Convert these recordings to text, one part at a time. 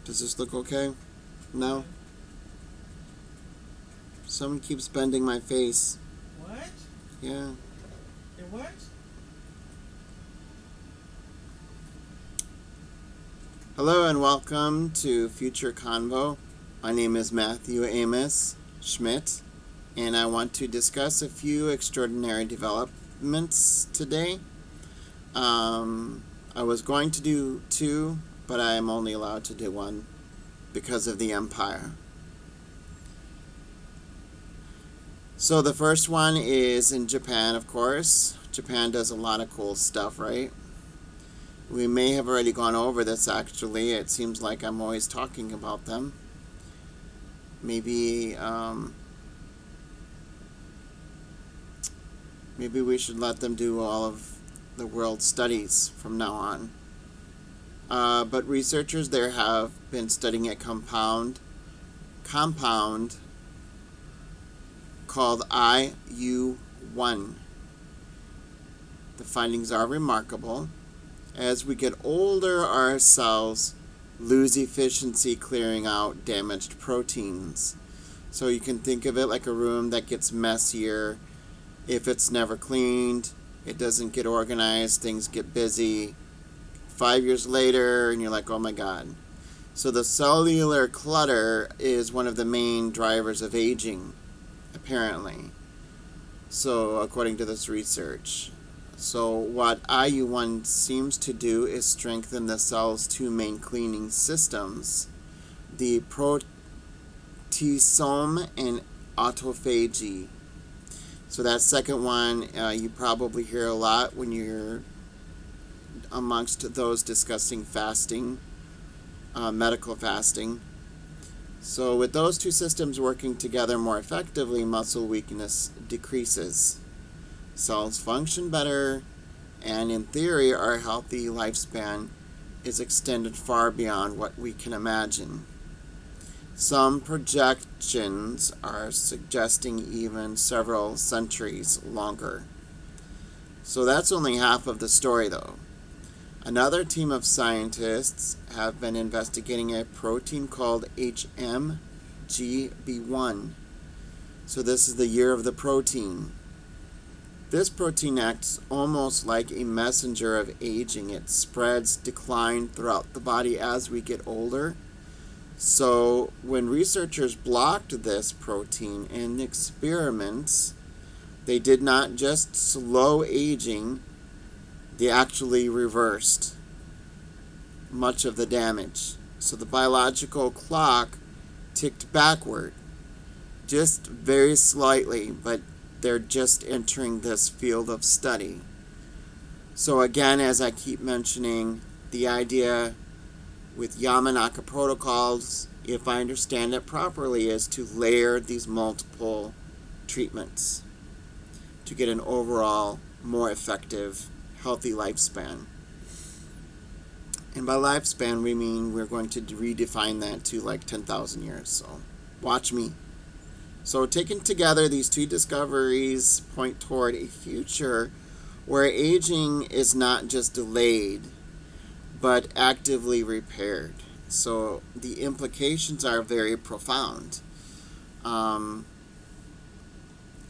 Does this look okay? No? Someone keeps bending my face. What? Yeah. It what? Hello and welcome to Future Convo. My name is Matthew Amos Schmidt, and I want to discuss a few extraordinary developments today. I was going to do two, but I am only allowed to do one because of the Empire. So the first one is in Japan, of course. Japan does a lot of cool stuff, right? We may have already gone over this, actually. It seems like I'm always talking about them. Maybe we should let them do all of the world studies from now on. But researchers there have been studying a compound called IU1. The findings are remarkable. As we get older, our cells lose efficiency clearing out damaged proteins. So you can think of it like a room that gets messier. If it's never cleaned, it doesn't get organized, things get busy. 5 years later, and you're like, oh my God. So the cellular clutter is one of the main drivers of aging, apparently. So according to this research. So what IU1 seems to do is strengthen the cell's two main cleaning systems, the proteasome and autophagy. So that second one you probably hear a lot when you're amongst those discussing fasting, medical fasting. So with those two systems working together more effectively, muscle weakness decreases. Cells function better, and in theory, our healthy lifespan is extended far beyond what we can imagine. Some projections are suggesting even several centuries longer. So that's only half of the story, though. Another team of scientists have been investigating a protein called HMGB1. So this is the year of the protein. This protein acts almost like a messenger of aging. It spreads decline throughout the body as we get older. So when researchers blocked this protein in experiments, they did not just slow aging, they actually reversed much of the damage. So the biological clock ticked backward, just very slightly, but they're just entering this field of study. So again, as I keep mentioning, the idea with Yamanaka protocols, if I understand it properly, is to layer these multiple treatments to get an overall more effective, healthy lifespan. And by lifespan, we mean we're going to redefine that to like 10,000 years. So watch me. So taken together, these two discoveries point toward a future where aging is not just delayed, but actively repaired. So the implications are very profound. I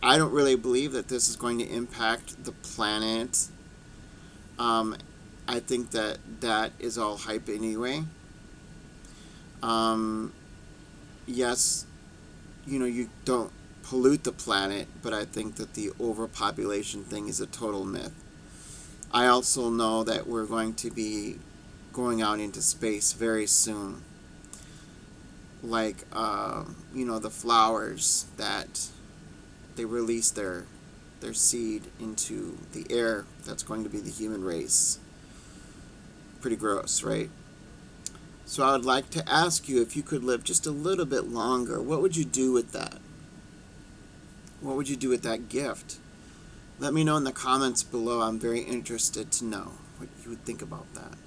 don't really believe that this is going to impact the planet. I think that is all hype anyway. Yes, you don't pollute the planet, but I think that the overpopulation thing is a total myth. I also know that we're going to be going out into space very soon. Like, the flowers that they release their seed into the air. That's going to be the human race. Pretty gross, right? So I would like to ask you, if you could live just a little bit longer, what would you do with that? What would you do with that gift? Let me know in the comments below. I'm very interested to know what you would think about that.